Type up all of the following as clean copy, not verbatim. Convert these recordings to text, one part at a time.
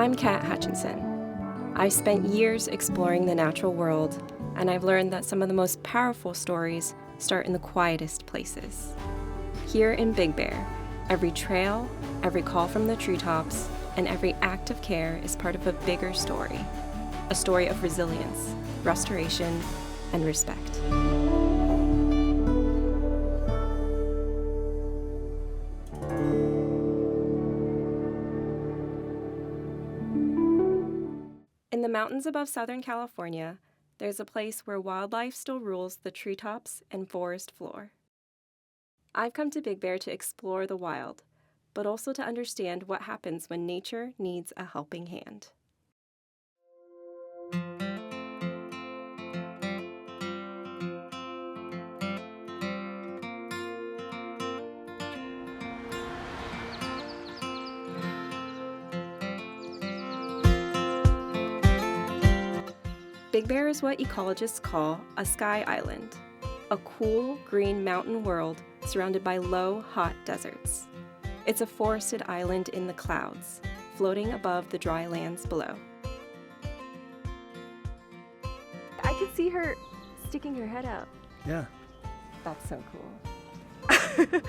I'm Kat Hutchinson. I've spent years exploring the natural world, and I've learned that some of the most powerful stories start in the quietest places. Here in Big Bear, every trail, every call from the treetops, and every act of care is part of a bigger story. A story of resilience, restoration, and respect. In the mountains above Southern California, there's a place where wildlife still rules the treetops and forest floor. I've come to Big Bear to explore the wild, but also to understand what happens when nature needs a helping hand. Big Bear is what ecologists call a sky island, a cool, green mountain world surrounded by low, hot deserts. It's a forested island in the clouds, floating above the dry lands below. I could see her sticking her head out. Yeah. That's so cool.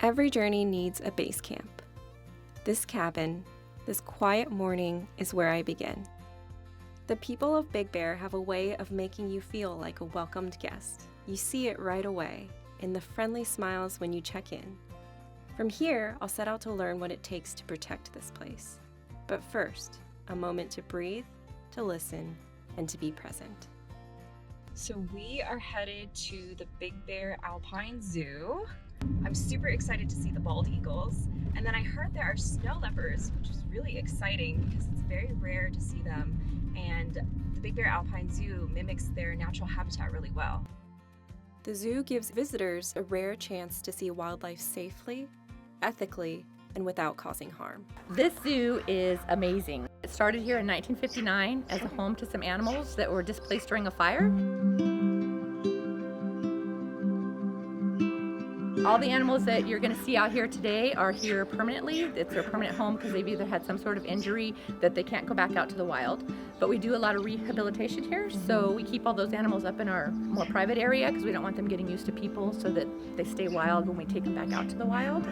Every journey needs a base camp. This cabin, this quiet morning is where I begin. The people of Big Bear have a way of making you feel like a welcomed guest. You see it right away, in the friendly smiles when you check in. From here, I'll set out to learn what it takes to protect this place. But first, a moment to breathe, to listen, and to be present. So we are headed to the Big Bear Alpine Zoo. I'm super excited to see the bald eagles. And then I heard there are snow leopards, which is really exciting because it's very rare to see them. And the Big Bear Alpine Zoo mimics their natural habitat really well. The zoo gives visitors a rare chance to see wildlife safely, ethically, and without causing harm. This zoo is amazing. It started here in 1959 as a home to some animals that were displaced during a fire. All the animals that you're going to see out here today are here permanently. It's their permanent home because they've either had some sort of injury that they can't go back out to the wild. But we do a lot of rehabilitation here, so we keep all those animals up in our more private area because we don't want them getting used to people so that they stay wild when we take them back out to the wild.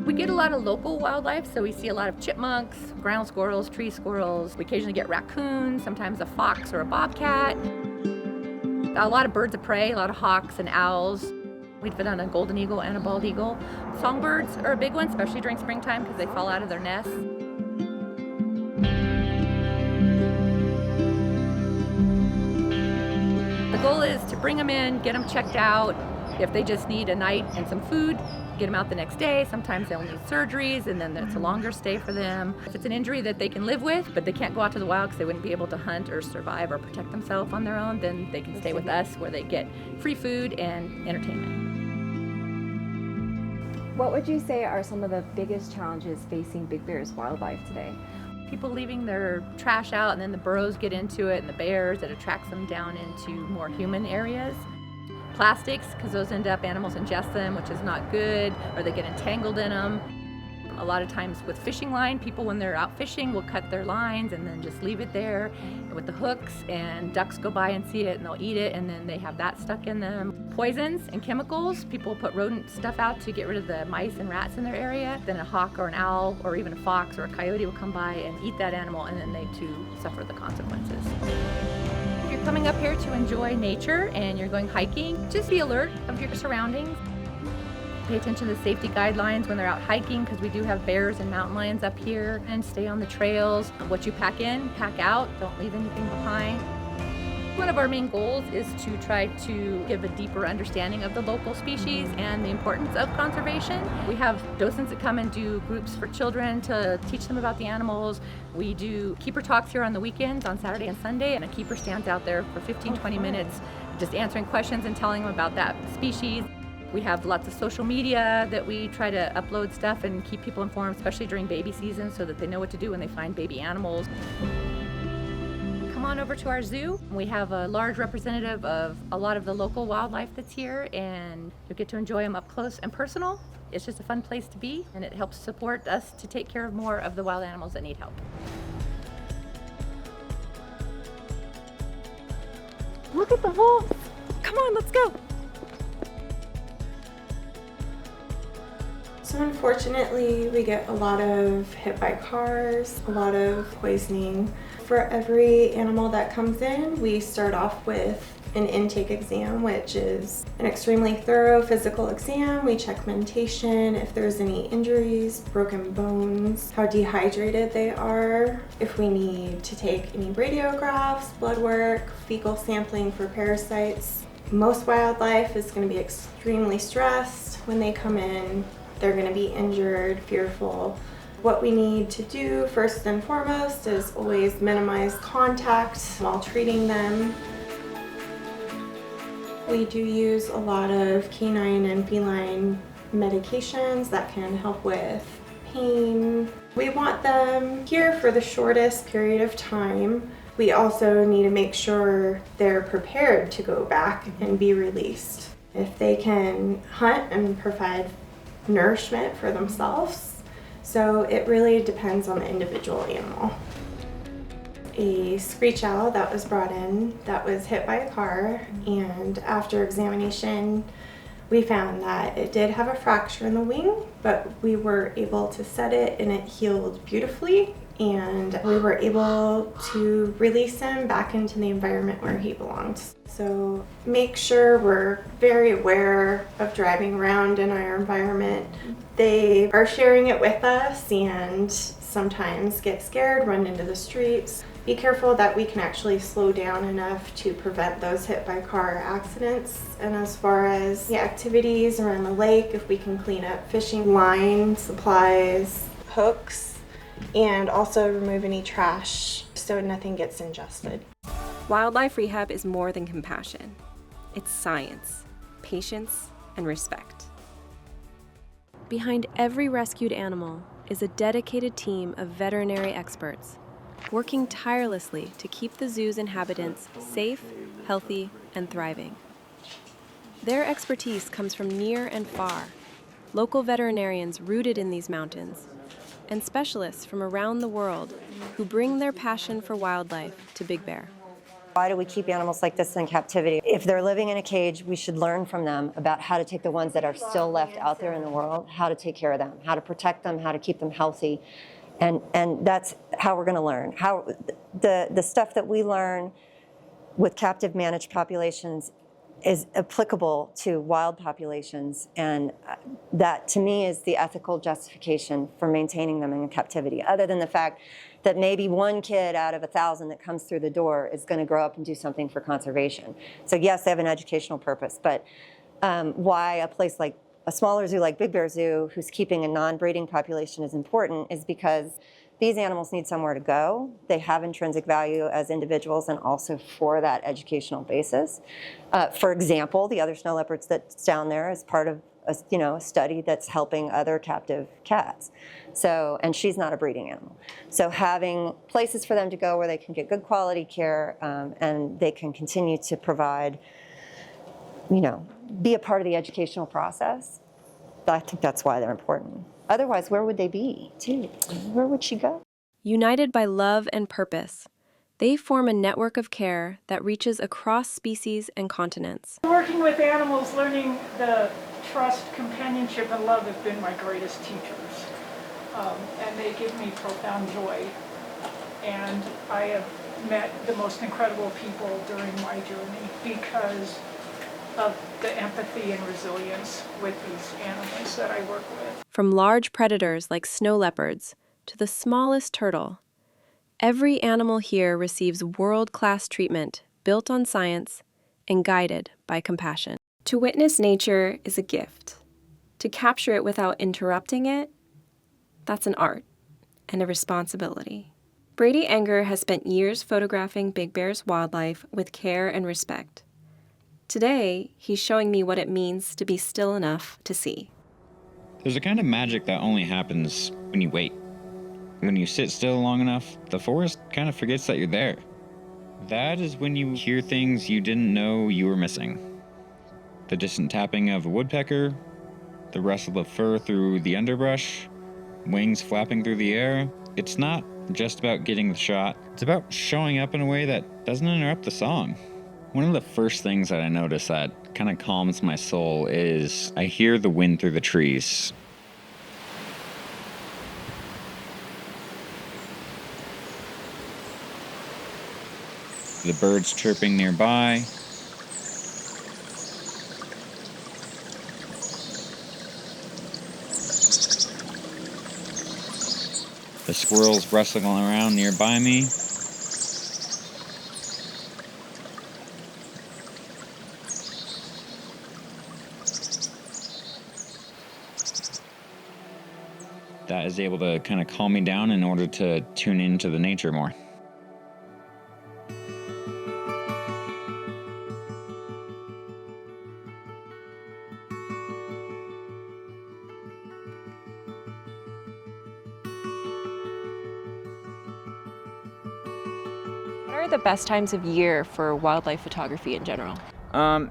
We get a lot of local wildlife, so we see a lot of chipmunks, ground squirrels, tree squirrels. We occasionally get raccoons, sometimes a fox or a bobcat. A lot of birds of prey, a lot of hawks and owls. We've been on a golden eagle and a bald eagle. Songbirds are a big one, especially during springtime because they fall out of their nests. The goal is to bring them in, get them checked out. If they just need a night and some food, get them out the next day. Sometimes they'll need surgeries, and then it's a longer stay for them. If it's an injury that they can live with, but they can't go out to the wild because they wouldn't be able to hunt or survive or protect themselves on their own, then they can stay with us where they get free food and entertainment. What would you say are some of the biggest challenges facing Big Bear's wildlife today? People leaving their trash out, and then the burros get into it, and the bears, it attracts them down into more human areas. Plastics, because those end up, animals ingest them, which is not good, or they get entangled in them. A lot of times with fishing line, people when they're out fishing will cut their lines and then just leave it there with the hooks, and ducks go by and see it and they'll eat it, and then they have that stuck in them. Poisons and chemicals, people put rodent stuff out to get rid of the mice and rats in their area. Then a hawk or an owl or even a fox or a coyote will come by and eat that animal, and then they too suffer the consequences. If you're coming up here to enjoy nature and you're going hiking, just be alert of your surroundings. Pay attention to the safety guidelines when they're out hiking, because we do have bears and mountain lions up here, and stay on the trails. What you pack in, pack out, don't leave anything behind. One of our main goals is to try to give a deeper understanding of the local species and the importance of conservation. We have docents that come and do groups for children to teach them about the animals. We do keeper talks here on the weekends, on Saturday and Sunday, and a keeper stands out there for 15-20 minutes just answering questions and telling them about that species. We have lots of social media that we try to upload stuff and keep people informed, especially during baby season, so that they know what to do when they find baby animals. Come come on over to our zoo. We have a large representative of a lot of the local wildlife that's here, and you'll get to enjoy them up close and personal. It's just a fun place to be, and it helps support us to take care of more of the wild animals that need help. Look at the wolves. Come on, let's go. So unfortunately, we get a lot of hit by cars, a lot of poisoning. For every animal that comes in, we start off with an intake exam, which is an extremely thorough physical exam. We check mentation, if there's any injuries, broken bones, how dehydrated they are, if we need to take any radiographs, blood work, fecal sampling for parasites. Most wildlife is going to be extremely stressed when they come in. They're going to be injured, fearful. What we need to do first and foremost is always minimize contact while treating them. We do use a lot of canine and feline medications that can help with pain. We want them here for the shortest period of time. We also need to make sure they're prepared to go back and be released. If they can hunt and provide nourishment for themselves. So it really depends on the individual animal. A screech owl that was brought in that was hit by a car, and after examination we found that it did have a fracture in the wing, but we were able to set it and it healed beautifully, and we were able to release him back into the environment where he belonged. So make sure we're very aware of driving around in our environment. They are sharing it with us and sometimes get scared, run into the streets. Be careful that we can actually slow down enough to prevent those hit by car accidents. And as far as the activities around the lake, if we can clean up fishing line, supplies, hooks, and also remove any trash so nothing gets ingested. Wildlife rehab is more than compassion. It's science, patience, and respect. Behind every rescued animal is a dedicated team of veterinary experts working tirelessly to keep the zoo's inhabitants safe, healthy, and thriving. Their expertise comes from near and far, local veterinarians rooted in these mountains, and specialists from around the world who bring their passion for wildlife to Big Bear. Why do we keep animals like this in captivity? If they're living in a cage, we should learn from them about how to take the ones that are still left out there in the world, how to take care of them, how to protect them, how to keep them healthy. And that's how we're going to learn. How the stuff that we learn with captive managed populations is applicable to wild populations, and that to me is the ethical justification for maintaining them in captivity, other than the fact that maybe one kid out of 1,000 that comes through the door is going to grow up and do something for conservation. So yes, they have an educational purpose, but why a place like a smaller zoo like Big Bear Zoo, who's keeping a non-breeding population, is important is because these animals need somewhere to go. They have intrinsic value as individuals and also for that educational basis. For example, the other snow leopards that's down there is part of a study that's helping other captive cats. So, and she's not a breeding animal. So having places for them to go where they can get good quality care and they can continue to provide, be a part of the educational process, I think that's why they're important. Otherwise, where would they be, too? Where would she go? United by love and purpose, they form a network of care that reaches across species and continents. Working with animals, learning the trust, companionship, and love have been my greatest teachers. And they give me profound joy. And I have met the most incredible people during my journey because of the empathy and resilience with these animals that I work with. From large predators like snow leopards to the smallest turtle, every animal here receives world-class treatment built on science and guided by compassion. To witness nature is a gift. To capture it without interrupting it, that's an art and a responsibility. Brady Enger has spent years photographing Big Bear's wildlife with care and respect. Today, he's showing me what it means to be still enough to see. There's a kind of magic that only happens when you wait. When you sit still long enough, the forest kind of forgets that you're there. That is when you hear things you didn't know you were missing. The distant tapping of a woodpecker, the rustle of fur through the underbrush, wings flapping through the air. It's not just about getting the shot, it's about showing up in a way that doesn't interrupt the song. One of the first things that I notice that kind of calms my soul is I hear the wind through the trees. The birds chirping nearby. The squirrels rustling around nearby me. That is able to kind of calm me down in order to tune into the nature more. What are the best times of year for wildlife photography in general?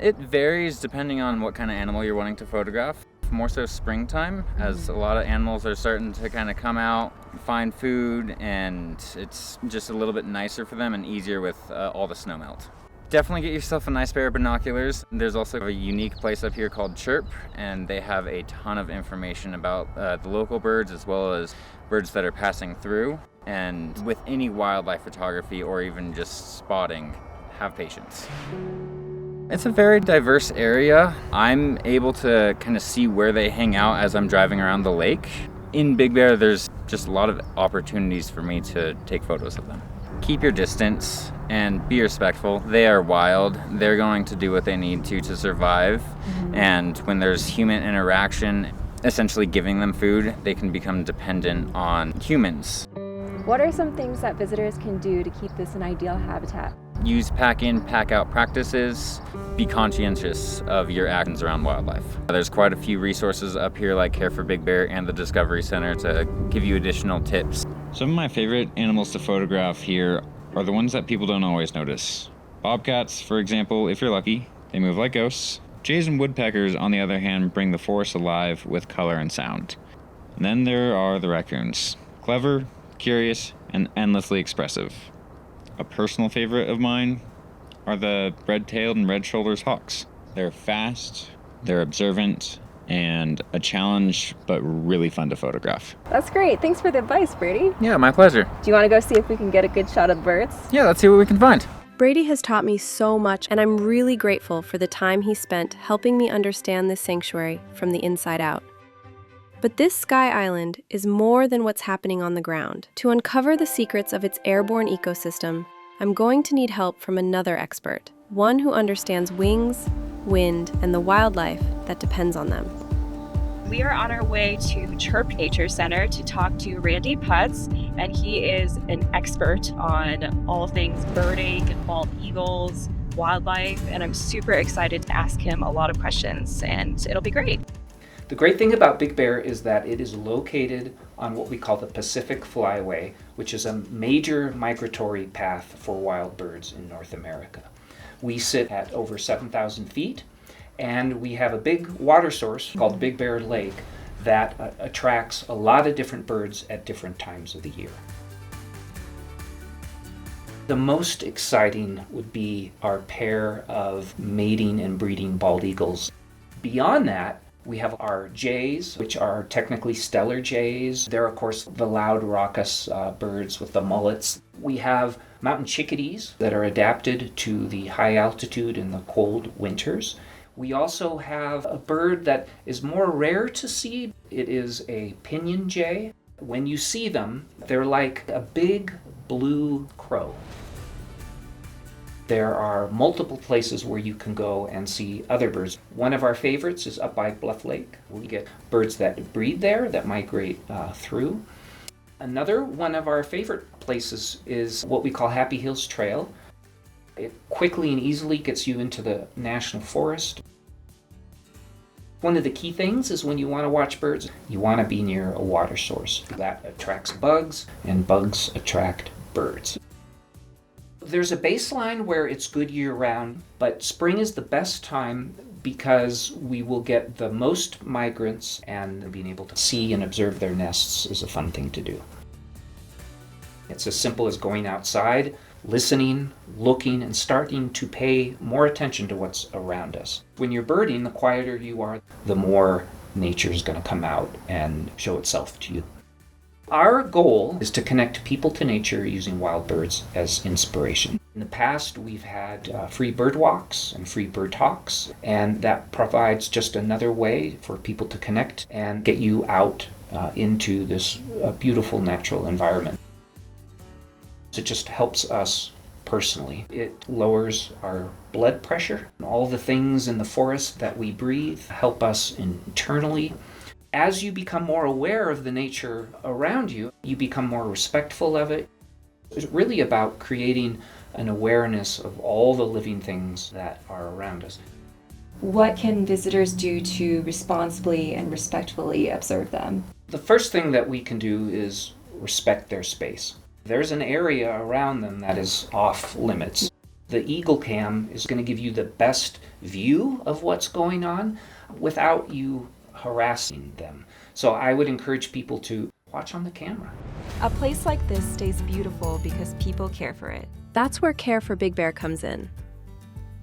It varies depending on what kind of animal you're wanting to photograph. More so springtime, as a lot of animals are starting to kind of come out, find food, and it's just a little bit nicer for them and easier with all the snow melt. Definitely get yourself a nice pair of binoculars. There's also a unique place up here called Chirp, and they have a ton of information about the local birds as well as birds that are passing through. And with any wildlife photography or even just spotting, have patience. It's a very diverse area. I'm able to kind of see where they hang out as I'm driving around the lake. In Big Bear, there's just a lot of opportunities for me to take photos of them. Keep your distance and be respectful. They are wild. They're going to do what they need to survive. And when there's human interaction, essentially giving them food, they can become dependent on humans. What are some things that visitors can do to keep this an ideal habitat? Use pack-in, pack-out practices. Be conscientious of your actions around wildlife. There's quite a few resources up here like Care for Big Bear and the Discovery Center to give you additional tips. Some of my favorite animals to photograph here are the ones that people don't always notice. Bobcats, for example, if you're lucky, they move like ghosts. Jays and woodpeckers, on the other hand, bring the forest alive with color and sound. And then there are the raccoons. Clever, curious, and endlessly expressive. A personal favorite of mine are the red-tailed and red-shouldered hawks. They're fast, they're observant, and a challenge, but really fun to photograph. That's great. Thanks for the advice, Brady. Yeah, my pleasure. Do you want to go see if we can get a good shot of the birds? Yeah, let's see what we can find. Brady has taught me so much, and I'm really grateful for the time he spent helping me understand this sanctuary from the inside out. But this sky island is more than what's happening on the ground. To uncover the secrets of its airborne ecosystem, I'm going to need help from another expert, one who understands wings, wind, and the wildlife that depends on them. We are on our way to Chirp Nature Center to talk to Randy Putz, and he is an expert on all things birding, bald eagles, wildlife, and I'm super excited to ask him a lot of questions, and it'll be great. The great thing about Big Bear is that it is located on what we call the Pacific Flyway, which is a major migratory path for wild birds in North America. We sit at over 7,000 feet, and we have a big water source called Big Bear Lake that attracts a lot of different birds at different times of the year. The most exciting would be our pair of mating and breeding bald eagles. Beyond that, we have our jays, which are technically stellar jays. They're, of course, the loud, raucous birds with the mullets. We have mountain chickadees that are adapted to the high altitude and the cold winters. We also have a bird that is more rare to see. It is a pinion jay. When you see them, they're like a big blue crow. There are multiple places where you can go and see other birds. One of our favorites is up by Bluff Lake. We get birds that breed there, that migrate through. Another one of our favorite places is what we call Happy Hills Trail. It quickly and easily gets you into the national forest. One of the key things is when you want to watch birds, you want to be near a water source. That attracts bugs, and bugs attract birds. There's a baseline where it's good year-round, but spring is the best time because we will get the most migrants, and being able to see and observe their nests is a fun thing to do. It's as simple as going outside, listening, looking, and starting to pay more attention to what's around us. When you're birding, the quieter you are, the more nature is going to come out and show itself to you. Our goal is to connect people to nature using wild birds as inspiration. In the past, we've had free bird walks and free bird talks, and that provides just another way for people to connect and get you out into this beautiful natural environment. It just helps us personally. It lowers our blood pressure. All the things in the forest that we breathe help us internally. As you become more aware of the nature around you, you become more respectful of it. It's really about creating an awareness of all the living things that are around us. What can visitors do to responsibly and respectfully observe them? The first thing that we can do is respect their space. There's an area around them that is off limits. The Eagle Cam is going to give you the best view of what's going on without you harassing them. So I would encourage people to watch on the camera. A place like this stays beautiful because people care for it. That's where Care for Big Bear comes in.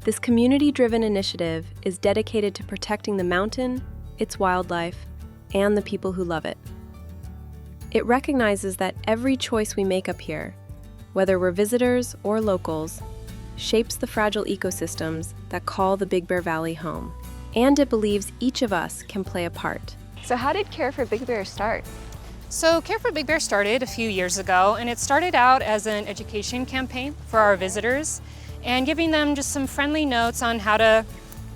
This community-driven initiative is dedicated to protecting the mountain, its wildlife, and the people who love it. It recognizes that every choice we make up here, whether we're visitors or locals, shapes the fragile ecosystems that call the Big Bear Valley home. And it believes each of us can play a part. So how did Care for Big Bear start? So Care for Big Bear started a few years ago, and it started out as an education campaign for our visitors and giving them just some friendly notes on how to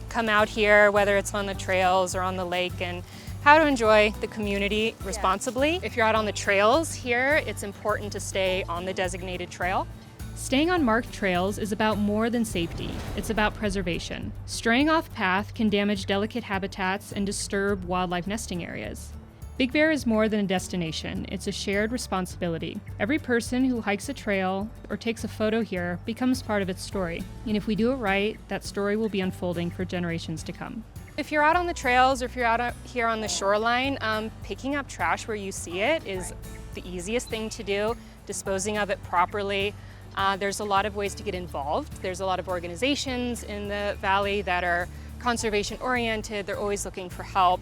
come out here, whether it's on the trails or on the lake, and how to enjoy the community responsibly. If you're out on the trails here, it's important to stay on the designated trail. Staying on marked trails is about more than safety. It's about preservation. Straying off path can damage delicate habitats and disturb wildlife nesting areas. Big Bear is more than a destination. It's a shared responsibility. Every person who hikes a trail or takes a photo here becomes part of its story. And if we do it right, that story will be unfolding for generations to come. If you're out on the trails or if you're out here on the shoreline, picking up trash where you see it is the easiest thing to do, disposing of it properly. There's a lot of ways to get involved. There's a lot of organizations in the valley that are conservation oriented. They're always looking for help.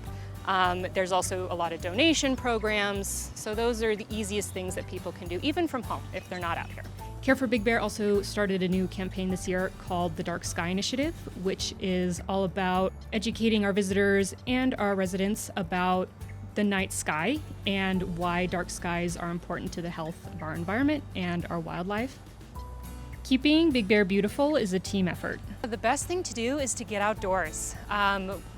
There's also a lot of donation programs. So those are the easiest things that people can do, even from home, if they're not out here. Care for Big Bear also started a new campaign this year called the Dark Sky Initiative, which is all about educating our visitors and our residents about the night sky and why dark skies are important to the health of our environment and our wildlife. Keeping Big Bear beautiful is a team effort. The best thing to do is to get outdoors.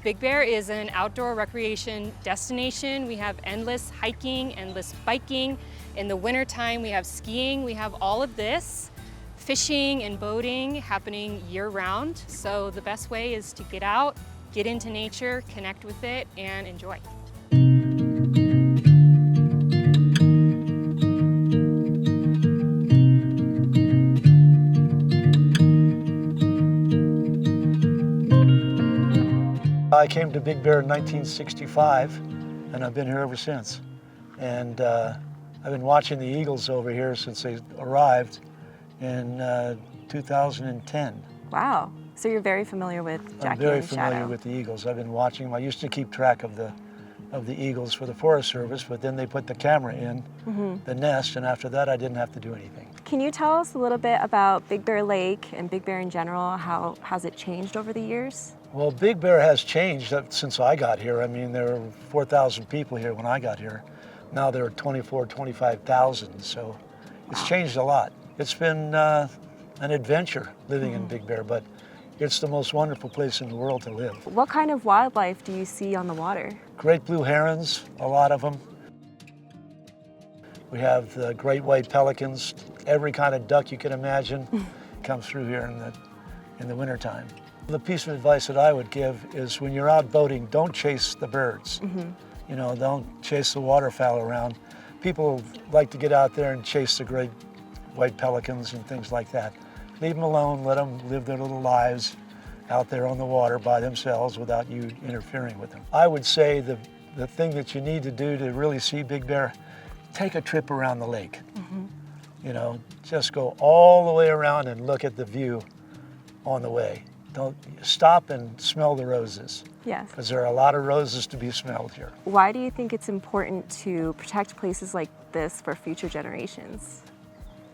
Big Bear is an outdoor recreation destination. We have endless hiking, endless biking. In the wintertime, we have skiing. We have all of this. Fishing and boating happening year-round. So the best way is to get out, get into nature, connect with it, and enjoy. I came to Big Bear in 1965, and I've been here ever since. And I've been watching the eagles over here since they arrived in 2010. Wow. So you're very familiar with Jackie I'm very and familiar Shadow. with the eagles. I've been watching them. I used to keep track of the eagles for the Forest Service, but then they put the camera in the nest, and after that I didn't have to do anything. Can you tell us a little bit about Big Bear Lake and Big Bear in general? How has it changed over the years? Well, Big Bear has changed since I got here. I mean, there were 4,000 people here when I got here. Now there are 25,000, so it's changed a lot. It's been an adventure living in Big Bear, but it's the most wonderful place in the world to live. What kind of wildlife do you see on the water? Great blue herons, a lot of them. We have the great white pelicans, every kind of duck you can imagine comes through here in the wintertime. The piece of advice that I would give is when you're out boating, don't chase the birds. You know, don't chase the waterfowl around. People like to get out there and chase the great white pelicans and things like that. Leave them alone, let them live their little lives out there on the water by themselves without you interfering with them. I would say the thing that you need to do to really see big bear, take a trip around the lake. You know, just go all the way around and look at the view on the way. Don't stop and smell the roses. Yes. Because there are a lot of roses to be smelled here. Why do you think it's important to protect places like this for future generations?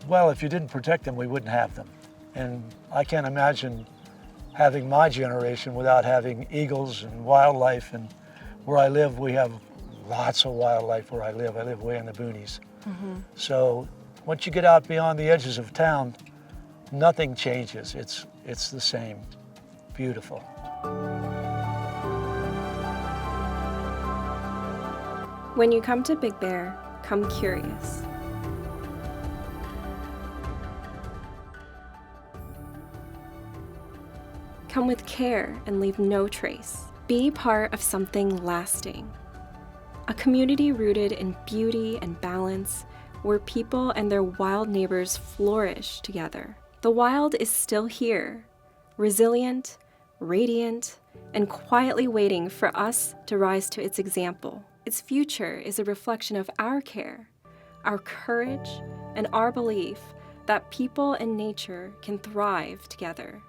Well, if you didn't protect them, we wouldn't have them. And I can't imagine having my generation without having eagles and wildlife. And where I live, we have lots of wildlife where I live. I live way in the boonies. So once you get out beyond the edges of town, nothing changes. It's the same. Beautiful. When you come to Big Bear, come curious. Come with care and leave no trace. Be part of something lasting. A community rooted in beauty and balance, where people and their wild neighbors flourish together. The wild is still here, resilient, radiant, and quietly waiting for us to rise to its example. Its future is a reflection of our care, our courage, and our belief that people and nature can thrive together.